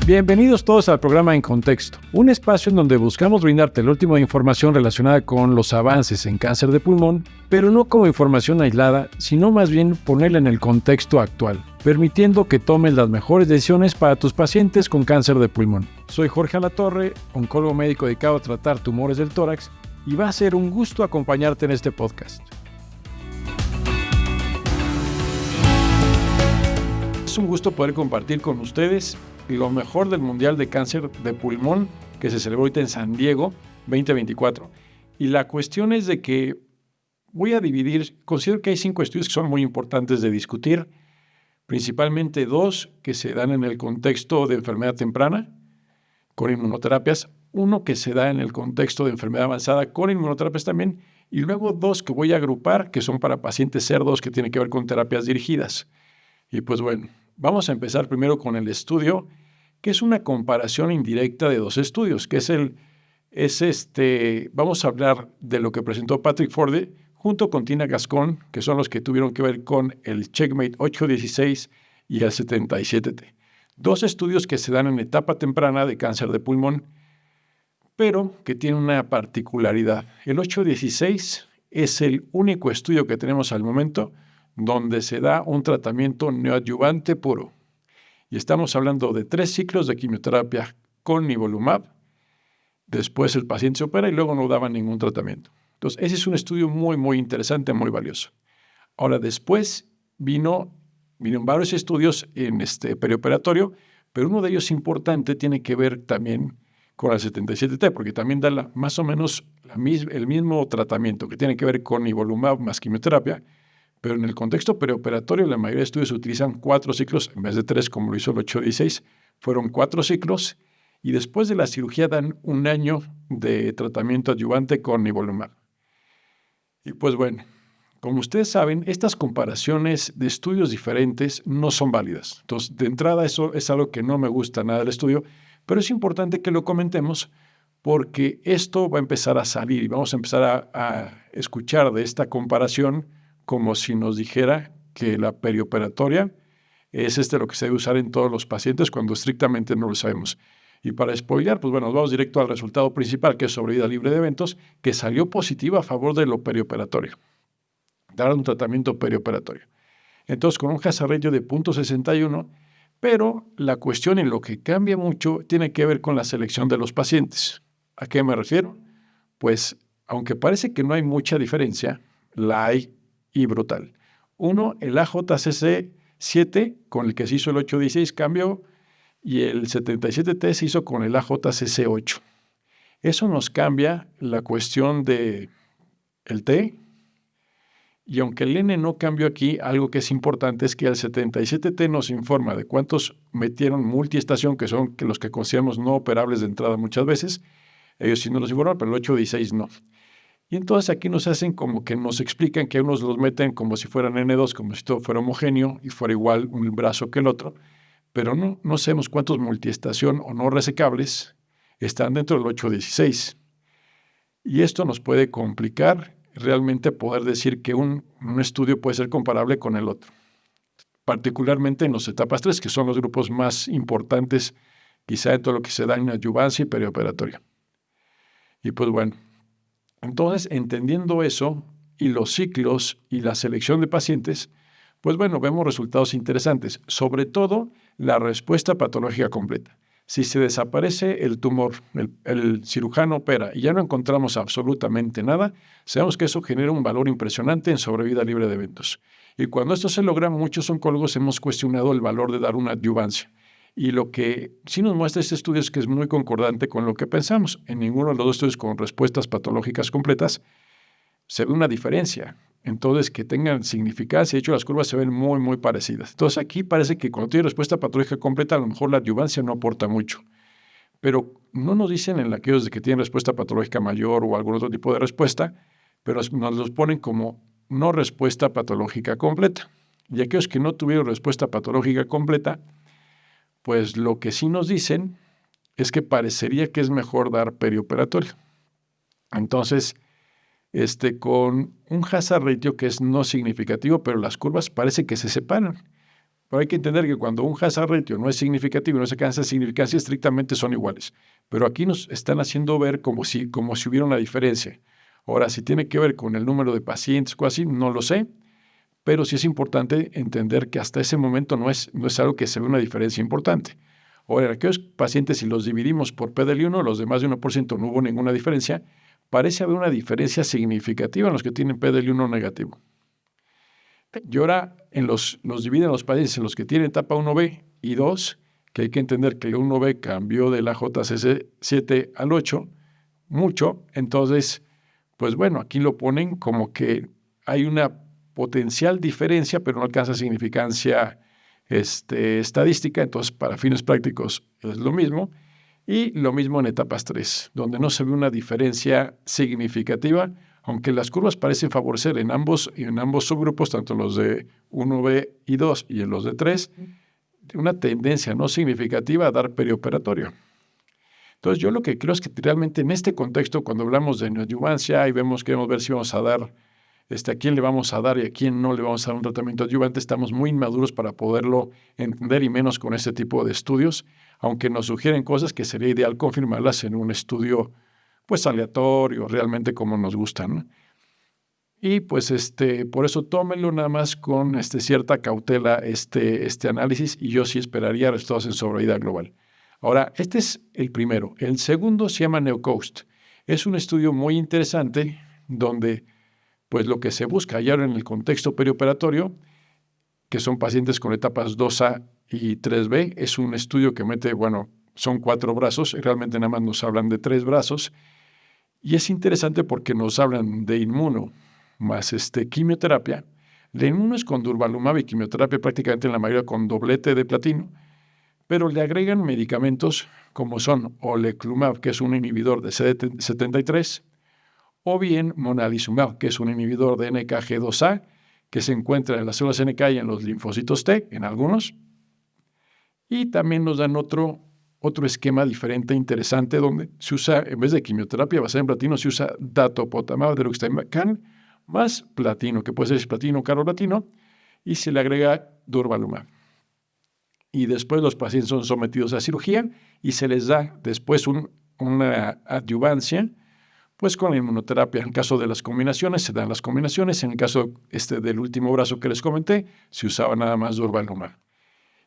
Bienvenidos todos al programa En Contexto, un espacio en donde buscamos brindarte la última información relacionada con los avances en cáncer de pulmón, pero no como información aislada, sino más bien ponerla en el contexto actual, permitiendo que tomes las mejores decisiones para tus pacientes con cáncer de pulmón. Soy Jorge Alatorre, oncólogo médico dedicado a tratar tumores del tórax, y va a ser un gusto acompañarte en este podcast. Es un gusto poder compartir con ustedes lo mejor del Mundial de Cáncer de Pulmón que se celebró ahorita en San Diego 2024. Y la cuestión es de que voy a dividir, considero que hay 5 estudios que son muy importantes de discutir, principalmente 2 que se dan en el contexto de enfermedad temprana con inmunoterapias, uno que se da en el contexto de enfermedad avanzada con inmunoterapias también, y luego 2 que voy a agrupar que son para pacientes cerdos que tienen que ver con terapias dirigidas. Y pues bueno, vamos a empezar primero con el estudio, que es una comparación indirecta de 2 estudios, que vamos a hablar de lo que presentó Patrick Forde junto con Tina Gascón, que son los que tuvieron que ver con el CheckMate 816 y el 77T. 2 estudios que se dan en etapa temprana de cáncer de pulmón, pero que tienen una particularidad. El 816 es el único estudio que tenemos al momento donde se da un tratamiento neoadyuvante puro. Y estamos hablando de 3 ciclos de quimioterapia con nivolumab. Después el paciente se opera y luego no daba ningún tratamiento. Entonces, ese es un estudio muy, muy interesante, muy valioso. Ahora, después vinieron varios estudios en perioperatorio, pero uno de ellos importante tiene que ver también con el 77T, porque también da más o menos el mismo tratamiento que tiene que ver con nivolumab más quimioterapia, pero en el contexto perioperatorio la mayoría de estudios utilizan 4 ciclos en vez de 3, como lo hizo el 816. Fueron 4 ciclos y después de la cirugía dan 1 año de tratamiento adyuvante con nivolumab. Y pues bueno, como ustedes saben, estas comparaciones de estudios diferentes no son válidas. Entonces, de entrada, eso es algo que no me gusta nada del estudio, pero es importante que lo comentemos porque esto va a empezar a salir y vamos a empezar a escuchar de esta comparación como si nos dijera que la perioperatoria es lo que se debe usar en todos los pacientes cuando estrictamente no lo sabemos. Y para spoilear, pues bueno, nos vamos directo al resultado principal, que es sobrevida libre de eventos, que salió positiva a favor de lo perioperatorio. Dar un tratamiento perioperatorio. Entonces, con un hazard ratio de 0.61, pero la cuestión en lo que cambia mucho tiene que ver con la selección de los pacientes. ¿A qué me refiero? Pues, aunque parece que no hay mucha diferencia, la hay y brutal. Uno, el AJCC7, con el que se hizo el 816, cambió, y el 77T se hizo con el AJCC8. Eso nos cambia la cuestión del T, y aunque el N no cambió aquí, algo que es importante es que el 77T nos informa de cuántos metieron multiestación, que son los que consideramos no operables de entrada muchas veces. Ellos sí nos los informaron, pero el 816 no. Y entonces aquí nos hacen como que nos explican que unos los meten como si fueran N2, como si todo fuera homogéneo y fuera igual un brazo que el otro, pero no sabemos cuántos multiestación o no resecables están dentro del 816. Y esto nos puede complicar realmente poder decir que un estudio puede ser comparable con el otro, particularmente en las etapas 3, que son los grupos más importantes quizá de todo lo que se da en adyuvancia y perioperatoria. Y pues bueno, entonces, entendiendo eso y los ciclos y la selección de pacientes, pues bueno, vemos resultados interesantes, sobre todo la respuesta patológica completa. Si se desaparece el tumor, el cirujano opera y ya no encontramos absolutamente nada, sabemos que eso genera un valor impresionante en sobrevida libre de eventos. Y cuando esto se logra, muchos oncólogos hemos cuestionado el valor de dar una adyuvancia. Y lo que sí nos muestra este estudio es que es muy concordante con lo que pensamos. En ninguno de los 2 estudios con respuestas patológicas completas se ve una diferencia. Entonces, que tengan significancia. De hecho, las curvas se ven muy, muy parecidas. Entonces, aquí parece que cuando tiene respuesta patológica completa, a lo mejor la adyuvancia no aporta mucho. Pero no nos dicen en aquellos de que tienen respuesta patológica mayor o algún otro tipo de respuesta, pero nos los ponen como no respuesta patológica completa. Y aquellos que no tuvieron respuesta patológica completa, pues lo que sí nos dicen es que parecería que es mejor dar perioperatorio. Entonces, con un hazard ratio que es no significativo, pero las curvas parece que se separan. Pero hay que entender que cuando un hazard ratio no es significativo y no se alcanza significancia, estrictamente son iguales. Pero aquí nos están haciendo ver como si hubiera una diferencia. Ahora, si tiene que ver con el número de pacientes o así, no lo sé, pero sí es importante entender que hasta ese momento no es algo que se ve una diferencia importante. Ahora, en aquellos pacientes, si los dividimos por P del 1, los de más de 1% no hubo ninguna diferencia, parece haber una diferencia significativa en los que tienen P del 1 negativo. Y ahora los dividen a los pacientes en los que tienen etapa 1B y 2, que hay que entender que el 1B cambió de la JCC7 al 8, mucho. Entonces, pues bueno, aquí lo ponen como que hay una potencial diferencia, pero no alcanza significancia estadística. Entonces, para fines prácticos es lo mismo. Y lo mismo en etapas 3, donde no se ve una diferencia significativa, aunque las curvas parecen favorecer en ambos subgrupos, tanto en los de 1B y 2 y en los de 3, una tendencia no significativa a dar perioperatorio. Entonces, yo lo que creo es que realmente en este contexto, cuando hablamos de neoadyuvancia y queremos ver si vamos a dar, a quién le vamos a dar y a quién no le vamos a dar un tratamiento adyuvante, estamos muy inmaduros para poderlo entender, y menos con este tipo de estudios, aunque nos sugieren cosas que sería ideal confirmarlas en un estudio pues aleatorio, realmente como nos gustan, ¿no? Y pues por eso tómenlo nada más con cierta cautela este análisis, y yo sí esperaría resultados en sobrevida global. Ahora, este es el primero. El segundo se llama NeoCOAST. Es un estudio muy interesante donde pues lo que se busca hallar en el contexto perioperatorio, que son pacientes con etapas 2A y 3B, es un estudio que son 4 brazos, y realmente nada más nos hablan de 3 brazos, y es interesante porque nos hablan de inmuno más quimioterapia. La inmuno es con durvalumab y quimioterapia, prácticamente en la mayoría con doblete de platino, pero le agregan medicamentos como son oleclumab, que es un inhibidor de CD73, o bien monalizumab, que es un inhibidor de NKG2A, que se encuentra en las células NK y en los linfocitos T, en algunos. Y también nos dan otro esquema diferente, interesante, donde se usa, en vez de quimioterapia basada en platino, se usa datopotamab deruxtecan más platino, que puede ser cisplatina o carboplatino, y se le agrega durvalumab. Y después los pacientes son sometidos a cirugía y se les da después una adyuvancia, pues con la inmunoterapia. En el caso de las combinaciones, se dan las combinaciones. En el caso del último brazo que les comenté, se usaba nada más durvalumab.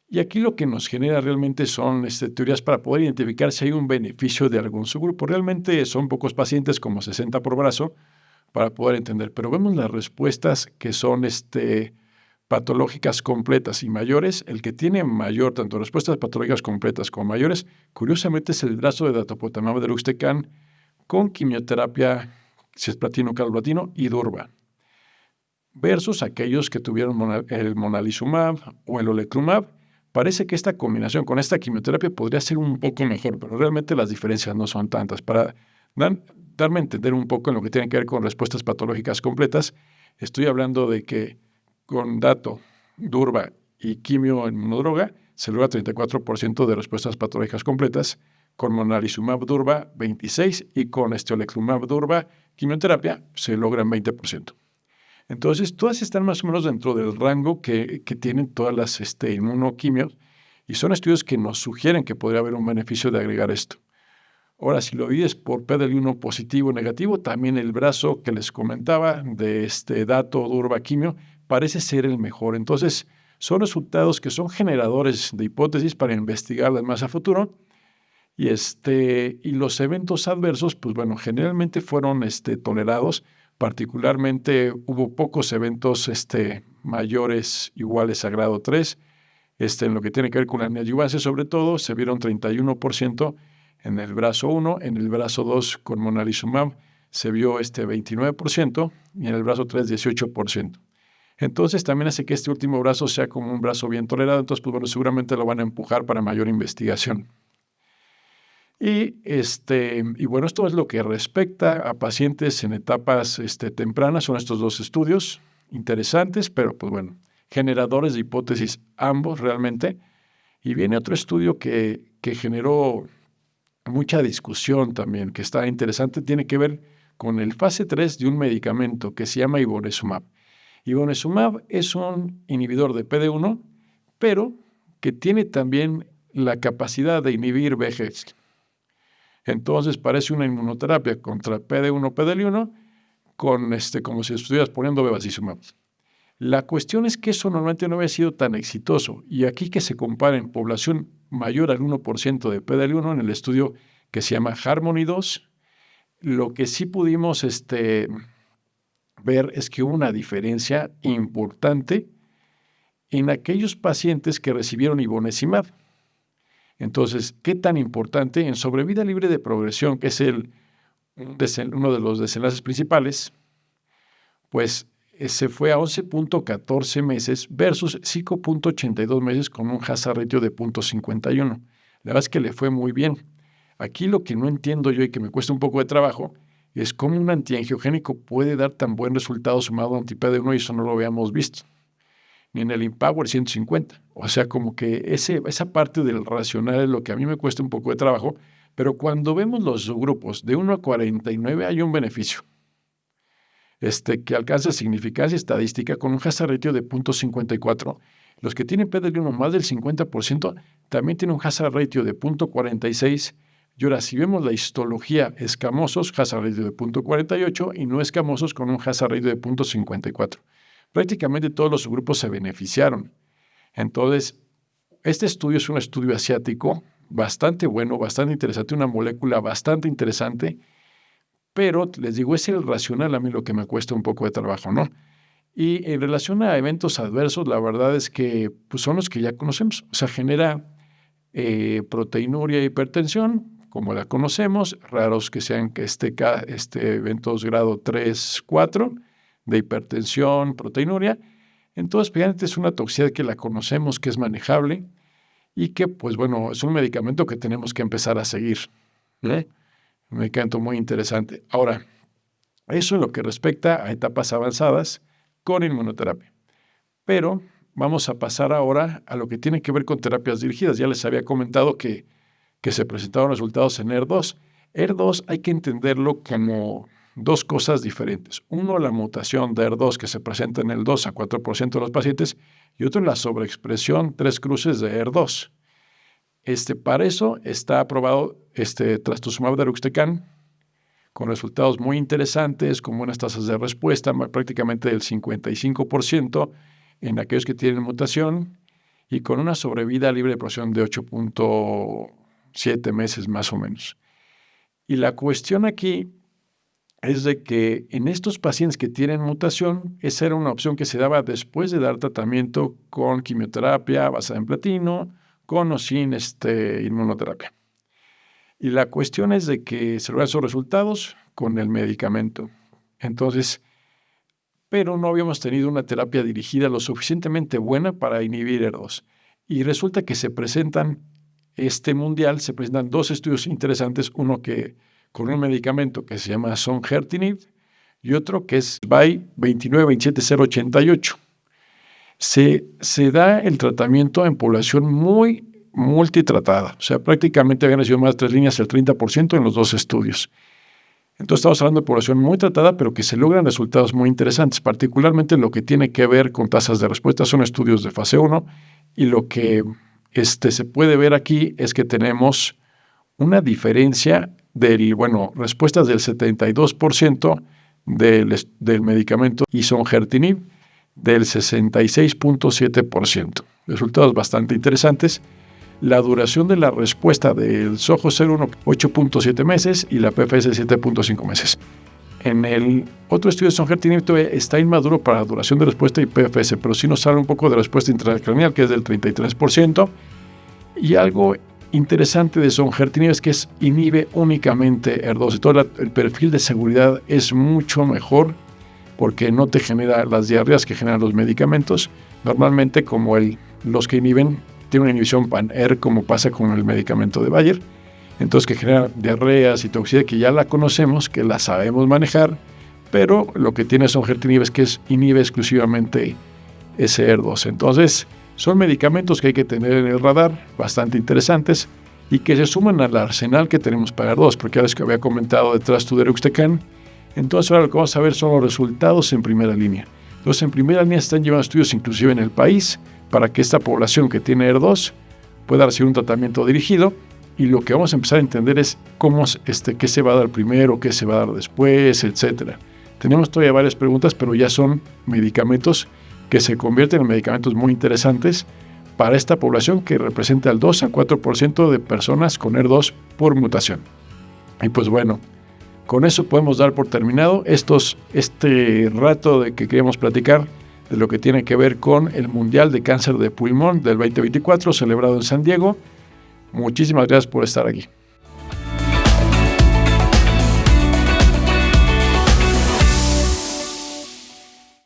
Y aquí lo que nos genera realmente son teorías para poder identificar si hay un beneficio de algún subgrupo. Realmente son pocos pacientes, como 60 por brazo, para poder entender. Pero vemos las respuestas que son patológicas completas y mayores. El que tiene mayor, tanto respuestas patológicas completas como mayores, curiosamente es el brazo de datopotamab deruxtecan con quimioterapia cisplatino, carboplatino y durva, versus aquellos que tuvieron el monalizumab o el oleclumab. Parece que esta combinación con esta quimioterapia podría ser un poco mejor, pero realmente las diferencias no son tantas. Para darme a entender un poco en lo que tiene que ver con respuestas patológicas completas, estoy hablando de que con dato, durva y quimio en monodroga se logra 34% de respuestas patológicas completas, con monalizumab durva 26% y con oleclumab durva quimioterapia se logran 20%. Entonces, todas están más o menos dentro del rango que tienen todas las inmunoquimios, y son estudios que nos sugieren que podría haber un beneficio de agregar esto. Ahora, si lo divides por P del 1 positivo o negativo, también el brazo que les comentaba de dato durva quimio parece ser el mejor. Entonces, son resultados que son generadores de hipótesis para investigarlas más a futuro. Y los eventos adversos, pues bueno, generalmente fueron tolerados. Particularmente hubo pocos eventos mayores iguales a grado 3. En lo que tiene que ver con la neoadyuvancia, sobre todo, se vieron 31% en el brazo 1, en el brazo 2 con monalizumab se vio 29% y en el brazo 3 18%. Entonces también hace que este último brazo sea como un brazo bien tolerado. Entonces, pues bueno, seguramente lo van a empujar para mayor investigación. Y bueno, esto es lo que respecta a pacientes en etapas tempranas. Son estos 2 estudios interesantes, pero pues bueno, generadores de hipótesis ambos realmente. Y viene otro estudio que generó mucha discusión también, que está interesante, tiene que ver con el fase 3 de un medicamento que se llama ivonesumab. Ivonesumab es un inhibidor de PD-1 pero que tiene también la capacidad de inhibir VEGF. Entonces parece una inmunoterapia contra PD1, PDL1, como si estuvieras poniendo bevacizumab. La cuestión es que eso normalmente no había sido tan exitoso, y aquí que se compara en población mayor al 1% de PDL1 en el estudio que se llama Harmony 2, lo que sí pudimos ver es que hubo una diferencia importante en aquellos pacientes que recibieron ivonescimab. Entonces, ¿qué tan importante? En sobrevida libre de progresión, que es uno de los desenlaces principales, pues se fue a 11.14 meses versus 5.82 meses con un hazard ratio de 0.51. La verdad es que le fue muy bien. Aquí lo que no entiendo yo y que me cuesta un poco de trabajo es cómo un antiangiogénico puede dar tan buen resultado sumado a anti-PD1 y eso no lo habíamos visto, ni en el Empower 150. O sea, como que esa parte del racional es lo que a mí me cuesta un poco de trabajo, pero cuando vemos los grupos de 1 a 49 hay un beneficio que alcanza significancia estadística con un hazard ratio de 0.54. Los que tienen PD1 más del 50% también tienen un hazard ratio de 0.46. Y ahora, si vemos la histología, escamosos, hazard ratio de 0.48 y no escamosos con un hazard ratio de 0.54. Prácticamente todos los subgrupos se beneficiaron. Entonces, este estudio es un estudio asiático bastante bueno, bastante interesante, una molécula bastante interesante, pero les digo, es el racional a mí lo que me cuesta un poco de trabajo, ¿no? Y en relación a eventos adversos, la verdad es que pues, son los que ya conocemos. O sea, genera proteinuria e hipertensión, como la conocemos, raros que sean eventos grado 3, 4 de hipertensión, proteinuria. Entonces, fíjate, es una toxicidad que la conocemos, que es manejable y que, pues bueno, es un medicamento que tenemos que empezar a seguir. Un medicamento muy interesante. Ahora, eso en lo que respecta a etapas avanzadas con inmunoterapia. Pero vamos a pasar ahora a lo que tiene que ver con terapias dirigidas. Ya les había comentado que se presentaron resultados en ER2. ER2 hay que entenderlo como dos cosas diferentes. Uno, la mutación de ER2 que se presenta en el 2 a 4% de los pacientes, y otro, la sobreexpresión 3 cruces de ER2. Para eso está aprobado trastuzumab deruxtecan con resultados muy interesantes, con buenas tasas de respuesta, prácticamente del 55% en aquellos que tienen mutación y con una sobrevida libre de progresión de 8.7 meses más o menos. Y la cuestión aquí es de que en estos pacientes que tienen mutación, esa era una opción que se daba después de dar tratamiento con quimioterapia basada en platino, con o sin inmunoterapia. Y la cuestión es de que se logran esos resultados con el medicamento. Entonces, pero no habíamos tenido una terapia dirigida lo suficientemente buena para inhibir ER2. Y resulta que se presentan dos estudios interesantes, uno que con un medicamento que se llama songertinib y otro que es SBAI 2927088. Se da el tratamiento en población muy multitratada, o sea, prácticamente habían recibido más de 3 líneas, el 30% en los dos estudios. Entonces estamos hablando de población muy tratada, pero que se logran resultados muy interesantes, particularmente en lo que tiene que ver con tasas de respuesta. Son estudios de fase 1 y lo que se puede ver aquí es que tenemos una diferencia respuestas del 72% del medicamento isongertinib, del 66.7%. Resultados bastante interesantes. La duración de la respuesta del SOHO-01, 8.7 meses y la PFS 7.5 meses. En el otro estudio de songertinib está inmaduro para duración de respuesta y PFS, pero sí nos sale un poco de respuesta intracranial, que es del 33%. Y algo interesante de songertinib es que inhibe únicamente ER2. Y todo el perfil de seguridad es mucho mejor porque no te genera las diarreas que generan los medicamentos. Normalmente, como los que inhiben, tiene una inhibición pan-ER, como pasa con el medicamento de Bayer, entonces que genera diarreas y toxicidad que ya la conocemos, que la sabemos manejar, pero lo que tiene songertinib es que inhibe exclusivamente ese ER2. Entonces, son medicamentos que hay que tener en el radar, bastante interesantes, y que se suman al arsenal que tenemos para ER2, porque ya les que había comentado detrás tu deruxtecan. Entonces, ahora lo que vamos a ver son los resultados en primera línea. Entonces, en primera línea están llevando estudios inclusive en el país para que esta población que tiene ER2 pueda recibir un tratamiento dirigido. Y lo que vamos a empezar a entender es qué se va a dar primero, qué se va a dar después, etcétera. Tenemos todavía varias preguntas, pero ya son medicamentos que se convierten en medicamentos muy interesantes para esta población que representa al 2 a 4% de personas con ER2 por mutación. Y pues bueno, con eso podemos dar por terminado este rato de que queríamos platicar de lo que tiene que ver con el Mundial de Cáncer de Pulmón del 2024 celebrado en San Diego. Muchísimas gracias por estar aquí.